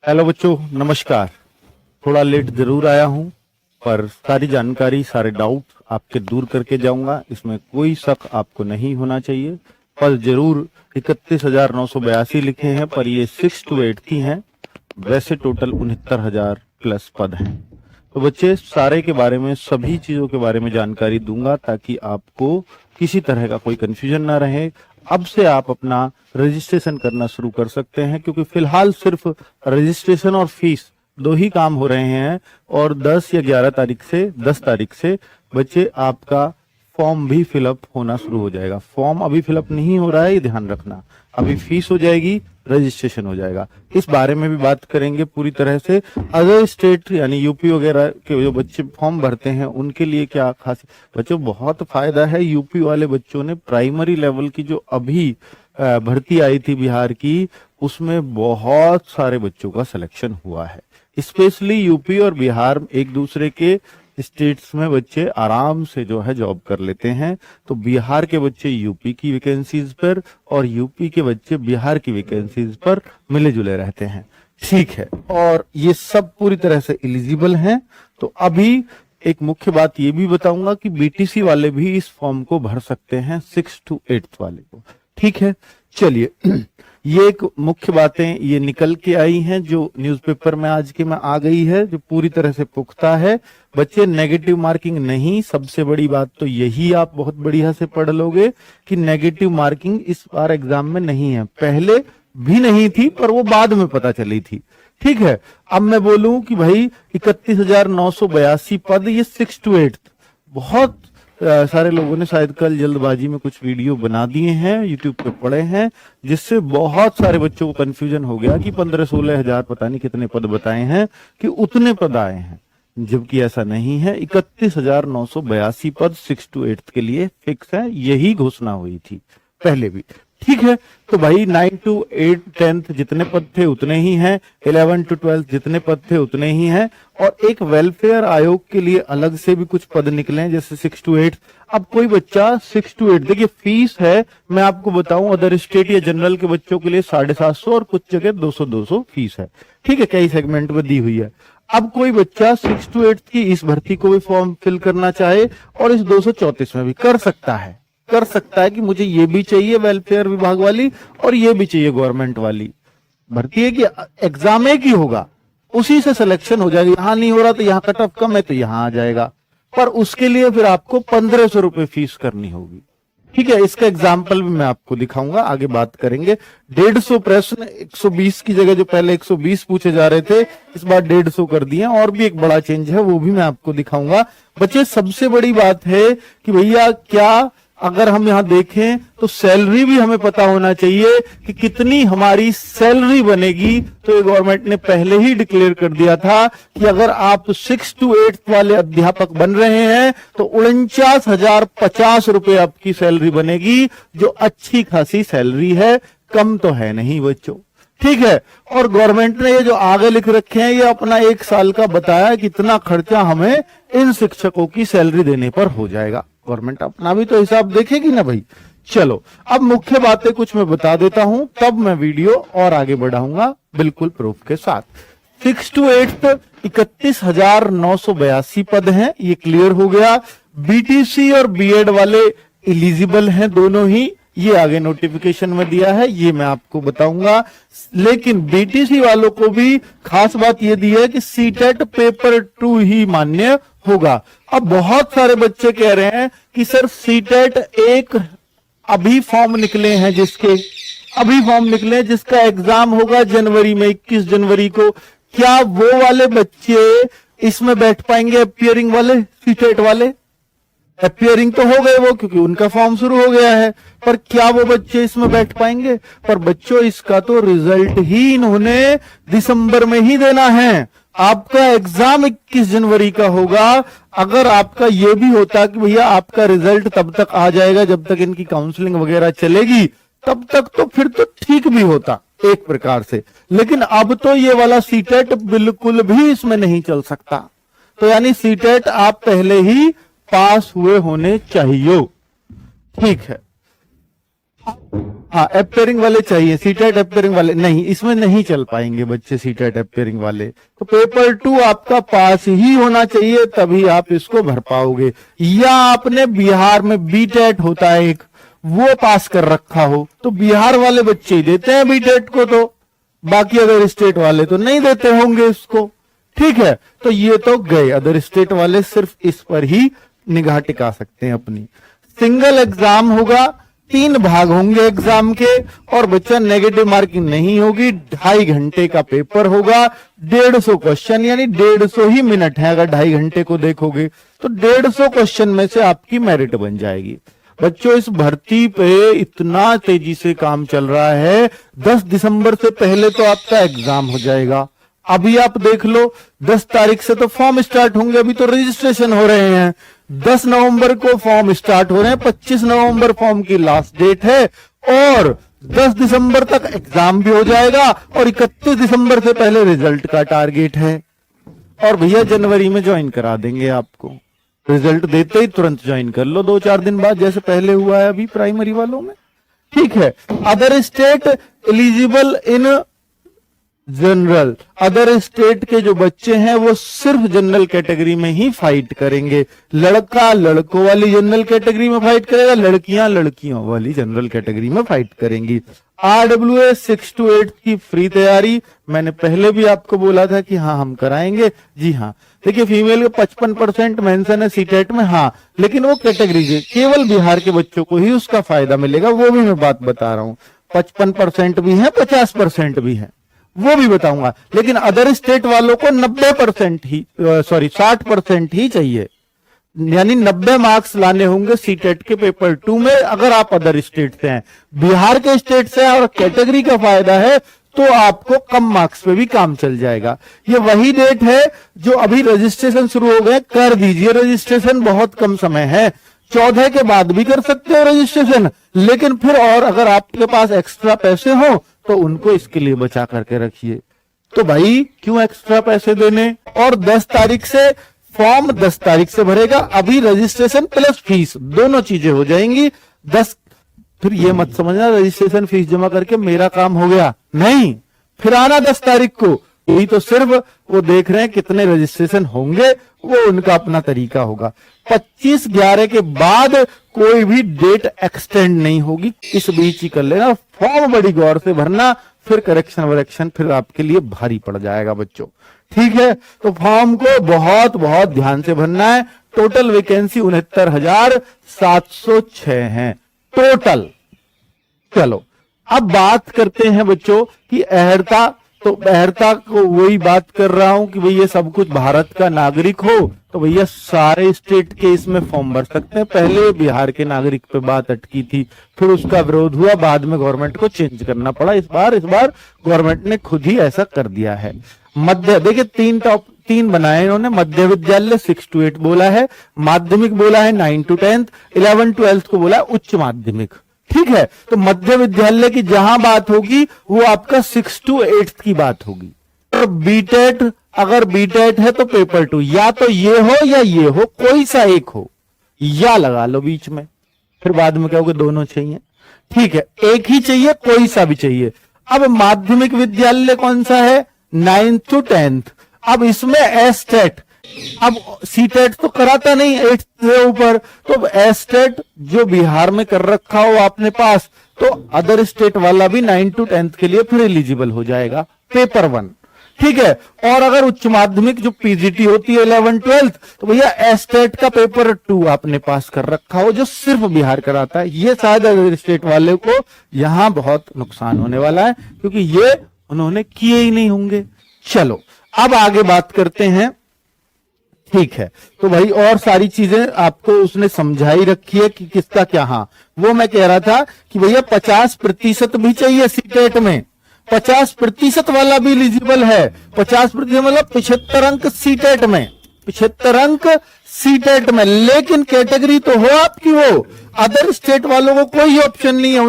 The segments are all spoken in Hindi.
हेलो बच्चों, नमस्कार। थोड़ा लेट जरूर आया हूं, पर सारी जानकारी, सारे डाउट आपके दूर करके जाऊंगा। इसमें कोई शक आपको नहीं होना चाहिए। पर जरूर 31,982 लिखे हैं, पर ये 6 to 8 की हैं। वैसे टोटल 69,000 प्लस पद हैं। तो बच्चे, सारे के बारे में, सभी चीजों के बारे में जानकारी दूंगा ताकि आपको किसी तरह का कोई कंफ्यूजन ना रहे। अब से आप अपना रजिस्ट्रेशन करना शुरू कर सकते हैं, क्योंकि फिलहाल सिर्फ रजिस्ट्रेशन और फीस दो ही काम हो रहे हैं। और 10 या 10 तारीख से बच्चे आपका फॉर्म भी फिलअप होना शुरू हो जाएगा। फॉर्म अभी फिलअप नहीं हो रहा है, ये ध्यान रखना। अभी फीस हो जाएगी, रजिस्ट्रेशन हो जाएगा। इस बारे में भी बात करेंगे पूरी तरह से। अदर स्टेट यानी यूपी वगैरह के जो बच्चे फॉर्म भरते हैं उनके लिए क्या खास बच्चों बहुत फायदा है। यूपी वाले बच्चों ने प्राइमरी लेवल की जो अभी भर्ती आई थी बिहार की, उसमें बहुत सारे बच्चों का सिलेक्शन हुआ है। स्पेशली यूपी और बिहार एक दूसरे के स्टेट्स में बच्चे आराम से जो है जॉब कर लेते हैं। तो बिहार के बच्चे यूपी की वैकेंसीज पर और यूपी के बच्चे बिहार की वैकेंसीज पर मिले जुले रहते हैं। ठीक है, और ये सब पूरी तरह से एलिजिबल हैं। तो अभी एक मुख्य बात ये भी बताऊंगा कि बीटीसी वाले भी इस फॉर्म को भर सकते हैं, 6 to 8 वाले को। ठीक है, चलिए ये एक मुख्य बातें ये निकल के आई हैं जो न्यूज़पेपर में आज के में आ गई है, जो पूरी तरह से पुख्ता है। बच्चे, नेगेटिव मार्किंग नहीं। सबसे बड़ी बात तो यही आप बहुत बढ़िया से पढ़ लोगे कि नेगेटिव मार्किंग इस बार एग्जाम में नहीं है। पहले भी नहीं थी, पर वो बाद में पता चली थी। ठीक है, अब मैं बोलूं कि भाई 31,982 पद, ये 6 to 8 बहुत सारे लोगों ने शायद कल जल्दबाजी में कुछ वीडियो बना दिए हैं, यूट्यूब पे पड़े हैं, जिससे बहुत सारे बच्चों को कंफ्यूजन हो गया कि 15-16 हजार पता नहीं कितने पद बताए हैं कि उतने पद आए हैं, जबकि ऐसा नहीं है। 31,982 पद 6 to 8 के लिए फिक्स है। यही घोषणा हुई थी पहले भी। ठीक है, तो भाई 9 to 8 10th जितने पद थे उतने ही हैं, 11 to 12 जितने पद थे उतने ही हैं। और एक वेलफेयर आयोग के लिए अलग से भी कुछ पद निकले हैं, जैसे 6 to 8। अब कोई बच्चा 6 to 8, देखिए फीस है, मैं आपको बताऊं, अदर स्टेट या जनरल के बच्चों के लिए 750 और कुछ जगह 200 फीस है। ठीक है, कई सेगमेंट में दी हुई है। अब कोई बच्चा 6 to 8 की इस भर्ती को भी फॉर्म फिल करना चाहे और इस 234 में भी कर सकता है कि मुझे ये भी चाहिए वेलफेयर विभाग वाली और ये भी चाहिए गवर्नमेंट वाली भर्ती है, कि एग्जाम एक ही होगा, उसी से सिलेक्शन हो जाएगा। यहां नहीं हो रहा तो यहाँ कट ऑफ कम है तो यहां आ जाएगा, पर उसके लिए फिर आपको 1,500 रुपए फीस करनी होगी। ठीक है, इसका एग्जाम्पल भी मैं आपको दिखाऊंगा, आगे बात करेंगे। 150 प्रश्न 120 की जगह जो पहले 120 पूछे जा रहे थे, इस बार 150 कर दिए। और भी एक बड़ा चेंज है, वो भी मैं आपको दिखाऊंगा। बच्चे, सबसे बड़ी बात है कि भैया क्या, अगर हम यहाँ देखें तो सैलरी भी हमें पता होना चाहिए कि कितनी हमारी सैलरी बनेगी। तो ये गवर्नमेंट ने पहले ही डिक्लेयर कर दिया था कि अगर आप 6 to 8 वाले अध्यापक बन रहे हैं तो 49,050 रुपए आपकी सैलरी बनेगी, जो अच्छी खासी सैलरी है, कम तो है नहीं बच्चों। ठीक है, और गवर्नमेंट ने ये जो आगे लिख रखे हैं, ये अपना 1 साल का बताया कि इतना खर्चा हमें इन शिक्षकों की सैलरी देने पर हो जाएगा। गवर्नमेंट अपना भी तो हिसाब देखेगी ना भाई। चलो, अब मुख्य बातें कुछ मैं बता देता हूं, तब मैं वीडियो और आगे बढ़ाऊंगा बिल्कुल प्रूफ के साथ। 6 to 8 31,982 पद हैं, ये क्लियर हो गया। बीटीसी और बीएड वाले एलिजिबल हैं दोनों ही, ये आगे नोटिफिकेशन में दिया है, ये मैं आपको बताऊंगा। लेकिन बीटीसी वालों को भी खास बात ये दी है कि सीटेट पेपर 2 ही मान्य होगा। अब बहुत सारे बच्चे कह रहे हैं कि सर सीटेट एक अभी फॉर्म निकले हैं, जिसका एग्जाम होगा जनवरी में, 21 जनवरी को। क्या वो वाले बच्चे इसमें बैठ पाएंगे, अपियरिंग वाले, सीटेट वाले? अपियरिंग तो हो गए वो, क्योंकि उनका फॉर्म शुरू हो गया है, पर क्या वो बच्चे इसमें बैठ पाएंगे? पर बच्चों, इसका तो रिजल्ट ही इन्होंने दिसंबर में ही देना है। आपका एग्जाम 21 जनवरी का होगा। अगर आपका ये भी होता कि भैया आपका रिजल्ट तब तक आ जाएगा जब तक इनकी काउंसलिंग वगैरह चलेगी, तब तक तो फिर तो ठीक भी होता एक प्रकार से। लेकिन अब तो ये वाला सीटेट बिल्कुल भी इसमें नहीं चल सकता। तो यानी सीटेट आप पहले ही पास हुए होने चाहिए। ठीक है। हाँ, एपेयरिंग वाले चाहिए, सीटेट एपेयरिंग वाले नहीं, इसमें नहीं चल पाएंगे बच्चे सीटेट एपेयरिंग वाले। तो पेपर 2 आपका पास ही होना चाहिए, तभी आप इसको भर पाओगे। या आपने बिहार में बीटेट होता है एक, वो पास कर रखा हो, तो बिहार वाले बच्चे ही देते हैं बीटेट को, तो बाकी अदर स्टेट वाले तो नहीं देते होंगे इसको। ठीक है, तो ये तो गए, अदर स्टेट वाले सिर्फ इस पर ही निगाह टिका सकते हैं अपनी। सिंगल एग्जाम होगा, 3 भाग होंगे एग्जाम के, और बच्चा नेगेटिव मार्किंग नहीं होगी। 2.5 घंटे का पेपर होगा, 150 क्वेश्चन, यानी 150 ही मिनट है। अगर 2.5 घंटे को देखोगे तो 150 क्वेश्चन में से आपकी मेरिट बन जाएगी। बच्चों, इस भर्ती पे इतना तेजी से काम चल रहा है, 10 दिसंबर से पहले तो आपका एग्जाम हो जाएगा। अभी आप देख लो, 10 तारीख से तो फॉर्म स्टार्ट होंगे, अभी तो रजिस्ट्रेशन हो रहे हैं। 10 नवंबर को फॉर्म स्टार्ट हो रहे हैं, 25 नवंबर फॉर्म की लास्ट डेट है, और 10 दिसंबर तक एग्जाम भी हो जाएगा, और 31 दिसंबर से पहले रिजल्ट का टारगेट है। और भैया जनवरी में ज्वाइन करा देंगे आपको, रिजल्ट देते ही तुरंत ज्वाइन कर लो 2-4 दिन बाद, जैसे पहले हुआ है अभी प्राइमरी वालों में। ठीक है, other state eligible in general, other state के जो बच्चे हैं वो सिर्फ जनरल कैटेगरी में ही फाइट करेंगे। लड़का लड़कों वाली जनरल कैटेगरी में फाइट करेगा, लड़कियां लड़कियों वाली जनरल कैटेगरी में फाइट करेंगी। RWA 6 to 8 की फ्री तैयारी मैंने पहले भी आपको बोला था कि हाँ हम कराएंगे। जी हाँ, देखिए फीमेल के 55% मेंशन है सीटेट में, हाँ, लेकिन वो कैटेगरी के केवल बिहार के बच्चों को ही उसका फायदा मिलेगा, वो भी मैं बात बता रहा हूँ। 55% भी है, 50% भी है, वो भी बताऊंगा। लेकिन अदर स्टेट वालों को 90% ही 60% ही चाहिए, यानी 90 मार्क्स लाने होंगे सीटेट के पेपर 2 में, अगर आप अदर स्टेट से हैं। बिहार के स्टेट से और कैटेगरी का फायदा है तो आपको कम मार्क्स पे भी काम चल जाएगा। ये वही डेट है जो अभी रजिस्ट्रेशन शुरू हो गए, कर दीजिए रजिस्ट्रेशन, बहुत कम समय है। 14 के बाद भी कर सकते हो रजिस्ट्रेशन, लेकिन फिर और अगर आपके पास एक्स्ट्रा पैसे हो तो उनको इसके लिए बचा करके रखिए। तो भाई क्यों एक्स्ट्रा पैसे देने। और 10 तारीख से फॉर्म 10 तारीख से भरेगा, अभी रजिस्ट्रेशन प्लस फीस दोनों चीजें हो जाएंगी। 10 फिर ये मत समझना रजिस्ट्रेशन फीस जमा करके मेरा काम हो गया, नहीं, फिर आना 10 तारीख को। यही तो सिर्फ वो देख रहे हैं कितने रजिस्ट्रेशन होंगे, वो उनका अपना तरीका होगा। 25/11 के बाद कोई भी डेट एक्सटेंड नहीं होगी, इस बीच ही कर लेना। फॉर्म बड़ी गौर से भरना, फिर करेक्शन वरेक्शन फिर आपके लिए भारी पड़ जाएगा बच्चों। ठीक है, तो फॉर्म को बहुत बहुत ध्यान से भरना है। टोटल वैकेंसी 69,706 है टोटल। चलो अब बात करते हैं बच्चों कि अहर्ता, तो अहर्ता को वही बात कर रहा हूं कि भैया सब कुछ भारत का नागरिक हो तो भैया सारे स्टेट के इसमें फॉर्म भर सकते हैं। पहले बिहार के नागरिक पे बात अटकी थी, फिर उसका विरोध हुआ, बाद में गवर्नमेंट को चेंज करना पड़ा। इस बार गवर्नमेंट ने खुद ही ऐसा कर दिया है। मध्य देखिए 3 बनाए इन्होंने, मध्य विद्यालय 6 to 8 बोला है, माध्यमिक बोला है 9 to 10, 11 12 को बोला है उच्च माध्यमिक। ठीक है, तो मध्य विद्यालय की जहां बात होगी वो आपका 6 to 8 की बात होगी। और बीटेट, अगर बीटेट है तो पेपर 2 या तो ये हो या ये हो, कोई सा एक हो, या लगा लो बीच में, फिर बाद में कहोगे दोनों चाहिए। ठीक है, एक ही चाहिए, कोई सा भी चाहिए। अब माध्यमिक विद्यालय कौन सा है, 9 to 10। अब इसमें एस्टेट, अब सीटेट तो कराता नहीं 8 से ऊपर, तो एस्टेट जो बिहार में कर रखा हो अपने पास, तो अदर स्टेट वाला भी 9 to 10 के लिए फिर एलिजिबल हो जाएगा पेपर 1। ठीक है, और अगर उच्च माध्यमिक जो पीजीटी होती है 11 12, तो भैया एस्टेट का पेपर 2 आपने पास कर रखा हो जो सिर्फ बिहार कराता है। ये शायद अदर स्टेट वाले को यहां बहुत नुकसान होने वाला है, क्योंकि ये उन्होंने किए ही नहीं होंगे। चलो अब आगे बात करते हैं। ठीक है, तो भाई और सारी चीजें आपको उसने समझाई रखी है कि किसका क्या। हाँ, वो मैं कह रहा था कि भैया 50% भी चाहिए सीटेट में, 50% वाला भी एलिजिबल है। 50% मतलब 75 अंक सीटेट में, 75 अंक सीटेट में, लेकिन कैटेगरी तो हो आपकी वो। अदर स्टेट वालों को कोई ऑप्शन नहीं है,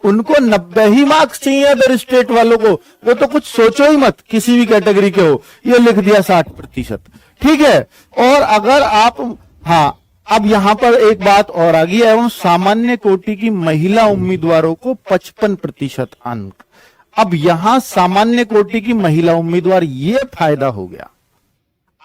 उनको 90 ही मार्क्स चाहिए अदर स्टेट वालों को। वो तो कुछ सोचो ही मत, किसी भी कैटेगरी के हो। ये लिख दिया 60%। ठीक है, और अगर आप, हाँ, अब यहां पर एक बात और आ गई, एवं सामान्य कोटि की महिला उम्मीदवारों को 55% अंक। अब यहां सामान्य कोटि की महिला उम्मीदवार, ये फायदा हो गया,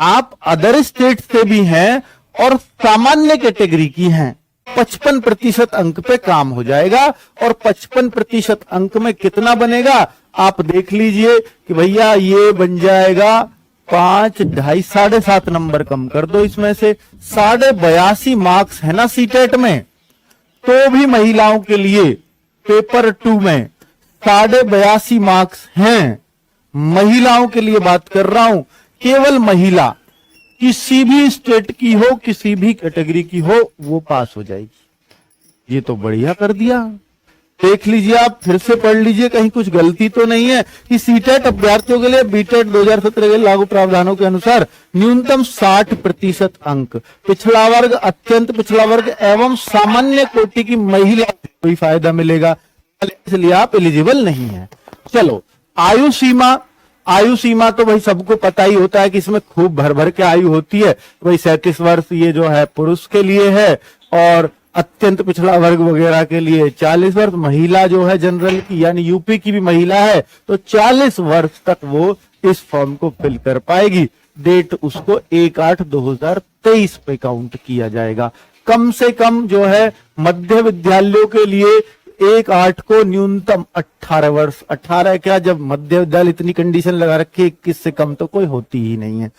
आप अदर स्टेट से भी हैं और सामान्य कैटेगरी की हैं, 55% अंक पे काम हो जाएगा। और 55% अंक में कितना बनेगा आप देख लीजिए कि भैया ये बन जाएगा 5, 2.5, 7.5 नंबर कम कर दो इसमें से, 82.5 मार्क्स है ना सीटेट में, तो भी महिलाओं के लिए पेपर 2 में 82.5 मार्क्स हैं। महिलाओं के लिए बात कर रहा हूं, केवल महिला, किसी भी स्टेट की हो, किसी भी कैटेगरी की हो, वो पास हो जाएगी। ये तो बढ़िया कर दिया। देख लीजिए, आप फिर से पढ़ लीजिए, कहीं कुछ गलती तो नहीं है कि सीटेट अभ्यर्थियों के लिए बीटेट 2017 के लागू प्रावधानों के अनुसार न्यूनतम 60% अंक, पिछड़ा वर्ग, अत्यंत पिछड़ा वर्ग एवं सामान्य कोटि की महिला को कोई फायदा मिलेगा, इसलिए आप एलिजिबल नहीं है। चलो, आयु सीमा, आयु सीमा तो भाई सबको पता ही होता है कि इसमें खूब भर भर के आयु होती है। भाई 37 वर्ष ये जो है पुरुष के लिए है, और अत्यंत पिछड़ा वर्ग वगैरह के लिए 40 वर्ष। महिला जो है जनरल की यानी यूपी की भी महिला है तो 40 वर्ष तक वो इस फॉर्म को फिल कर पाएगी। डेट उसको 1/8/2023 पे काउंट किया जाएगा। कम से कम जो है मध्य विद्यालयों के लिए 1/8 को न्यूनतम 18 वर्ष, 18 क्या, जब मध्य विद्यालय इतनी कंडीशन लगा रखी है 21 से कम तो कोई होती ही नहीं है।